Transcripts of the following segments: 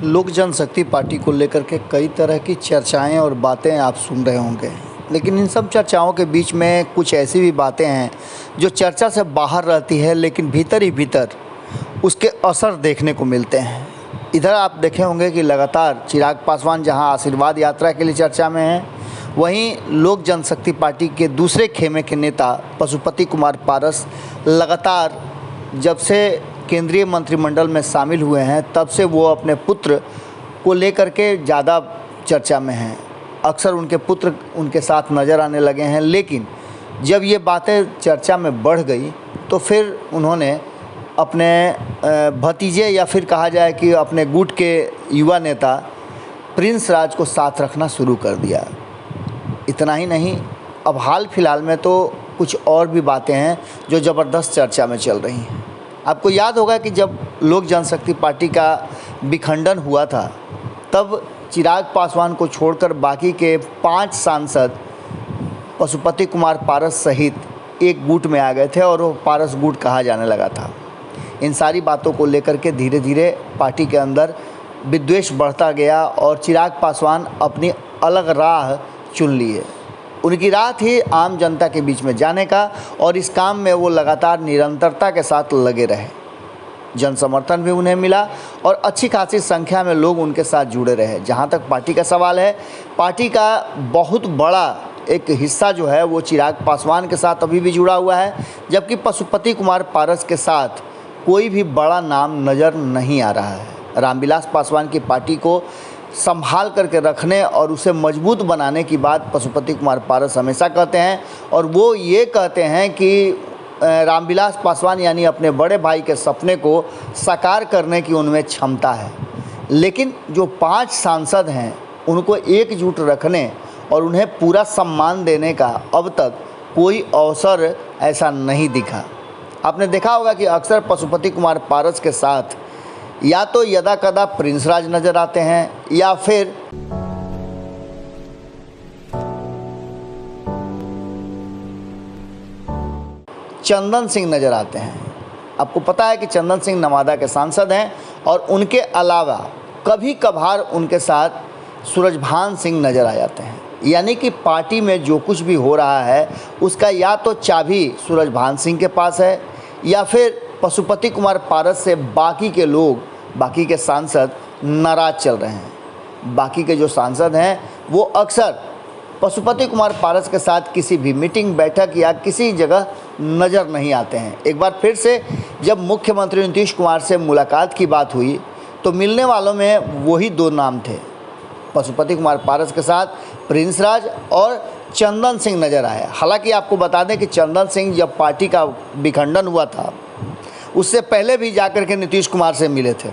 लोक जनशक्ति पार्टी को लेकर के कई तरह की चर्चाएं और बातें आप सुन रहे होंगे, लेकिन इन सब चर्चाओं के बीच में कुछ ऐसी भी बातें हैं जो चर्चा से बाहर रहती है, लेकिन भीतर ही भीतर उसके असर देखने को मिलते हैं। इधर आप देखे होंगे कि लगातार चिराग पासवान जहां आशीर्वाद यात्रा के लिए चर्चा में हैं, वहीं लोक जनशक्ति पार्टी के दूसरे खेमे के नेता पशुपति कुमार पारस लगातार जब से केंद्रीय मंत्रिमंडल में शामिल हुए हैं तब से वो अपने पुत्र को लेकर के ज़्यादा चर्चा में हैं। अक्सर उनके पुत्र उनके साथ नज़र आने लगे हैं, लेकिन जब ये बातें चर्चा में बढ़ गई तो फिर उन्होंने अपने भतीजे या फिर कहा जाए कि अपने गुट के युवा नेता प्रिंस राज को साथ रखना शुरू कर दिया। इतना ही नहीं, अब हाल फिलहाल में तो कुछ और भी बातें हैं जो ज़बरदस्त चर्चा में चल रही हैं। आपको याद होगा कि जब लोक जनशक्ति पार्टी का विखंडन हुआ था तब चिराग पासवान को छोड़कर बाकी के 5 सांसद पशुपति कुमार पारस सहित एक गुट में आ गए थे और वो पारस गुट कहा जाने लगा था। इन सारी बातों को लेकर के धीरे धीरे पार्टी के अंदर विद्वेष बढ़ता गया और चिराग पासवान अपनी अलग राह चुन लिए। उनकी राह थी आम जनता के बीच में जाने का और इस काम में वो लगातार निरंतरता के साथ लगे रहे। जन समर्थन भी उन्हें मिला और अच्छी खासी संख्या में लोग उनके साथ जुड़े रहे। जहाँ तक पार्टी का सवाल है, पार्टी का बहुत बड़ा एक हिस्सा जो है वो चिराग पासवान के साथ अभी भी जुड़ा हुआ है, जबकि पशुपति कुमार पारस के साथ कोई भी बड़ा नाम नज़र नहीं आ रहा है। रामविलास पासवान की पार्टी को संभाल करके रखने और उसे मजबूत बनाने की बात पशुपति कुमार पारस हमेशा कहते हैं और वो ये कहते हैं कि रामविलास पासवान यानी अपने बड़े भाई के सपने को साकार करने की उनमें क्षमता है। लेकिन जो 5 सांसद हैं उनको एकजुट रखने और उन्हें पूरा सम्मान देने का अब तक कोई अवसर ऐसा नहीं दिखा। आपने देखा होगा कि अक्सर पशुपति कुमार पारस के साथ या तो यदा कदा प्रिंस राज नजर आते हैं या फिर चंदन सिंह नजर आते हैं। आपको पता है कि चंदन सिंह नवादा के सांसद हैं और उनके अलावा कभी कभार उनके साथ सूरजभान सिंह नजर आ जाते हैं। यानी कि पार्टी में जो कुछ भी हो रहा है उसका या तो चाबी सूरजभान सिंह के पास है या फिर पशुपति कुमार पारस से बाकी के लोग, बाकी के सांसद नाराज चल रहे हैं। बाकी के जो सांसद हैं वो अक्सर पशुपति कुमार पारस के साथ किसी भी मीटिंग, बैठक या किसी जगह नज़र नहीं आते हैं। एक बार फिर से जब मुख्यमंत्री नीतीश कुमार से मुलाकात की बात हुई तो मिलने वालों में वही 2 नाम थे, पशुपति कुमार पारस के साथ प्रिंस राज और चंदन सिंह नज़र आए। हालांकि आपको बता दें कि चंदन सिंह जब पार्टी का विखंडन हुआ था उससे पहले भी जाकर के नीतीश कुमार से मिले थे।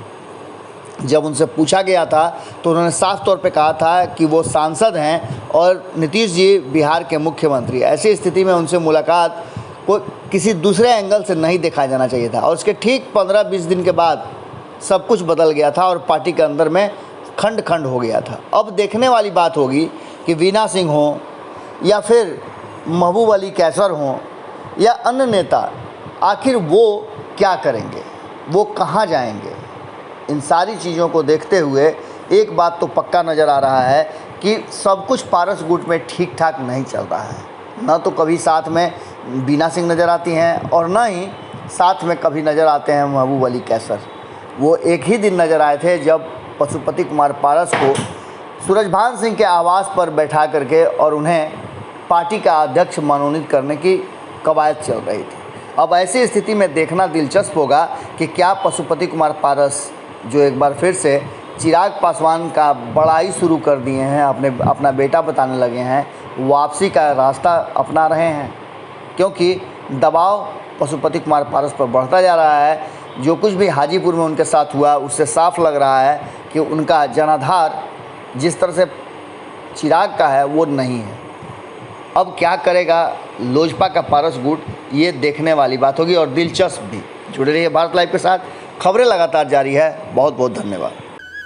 जब उनसे पूछा गया था तो उन्होंने साफ तौर पे कहा था कि वो सांसद हैं और नीतीश जी बिहार के मुख्यमंत्री। ऐसी स्थिति में उनसे मुलाकात को किसी दूसरे एंगल से नहीं देखा जाना चाहिए था और उसके ठीक 15-20 दिन के बाद सब कुछ बदल गया था और पार्टी के अंदर में खंड खंड हो गया था। अब देखने वाली बात होगी कि वीना सिंह हों या फिर महबूब अली कैसर हों या अन्य नेता, आखिर वो क्या करेंगे, वो कहाँ जाएंगे। इन सारी चीज़ों को देखते हुए एक बात तो पक्का नज़र आ रहा है कि सब कुछ पारस गुट में ठीक ठाक नहीं चल रहा है। न तो कभी साथ में वीना सिंह नज़र आती हैं और न ही साथ में कभी नज़र आते हैं महबूब अली कैसर। वो एक ही दिन नज़र आए थे जब पशुपति कुमार पारस को सूरजभान सिंह के आवास पर बैठा करके और उन्हें पार्टी का अध्यक्ष मनोनीत करने की कवायद चल रही थी। अब ऐसी स्थिति में देखना दिलचस्प होगा कि क्या पशुपति कुमार पारस, जो एक बार फिर से चिराग पासवान का बड़ाई शुरू कर दिए हैं, अपना बेटा बताने लगे हैं, वापसी का रास्ता अपना रहे हैं, क्योंकि दबाव पशुपति कुमार पारस पर बढ़ता जा रहा है। जो कुछ भी हाजीपुर में उनके साथ हुआ उससे साफ लग रहा है कि उनका जनाधार जिस तरह से चिराग का है वो नहीं है। अब क्या करेगा लोजपा का पारस गुट, ये देखने वाली बात होगी और दिलचस्प भी। जुड़े रहिए भारत लाइव के साथ, खबरें लगातार जारी है। बहुत बहुत धन्यवाद।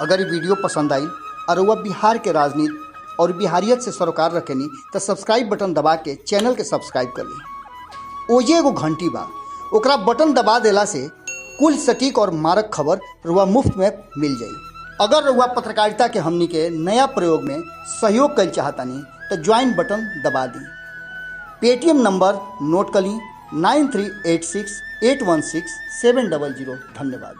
अगर ये वीडियो पसंद आई और वह बिहार के राजनीति और बिहारियत से सरोकार रखेनी तो सब्सक्राइब बटन दबा के चैनल के सब्सक्राइब कर ली। ओजे एगो घंटी बा, ओकरा बटन दबा देला से कुल सटीक और मारक खबर रुआ मुफ्त में मिल जाई। अगर रउआ पत्रकारिता के हमनी के नया प्रयोग में सहयोग कर चाहतानी तो ज्वाइन बटन दबा दी। पेटीएम नंबर नोट कर ली 9386816700। धन्यवाद।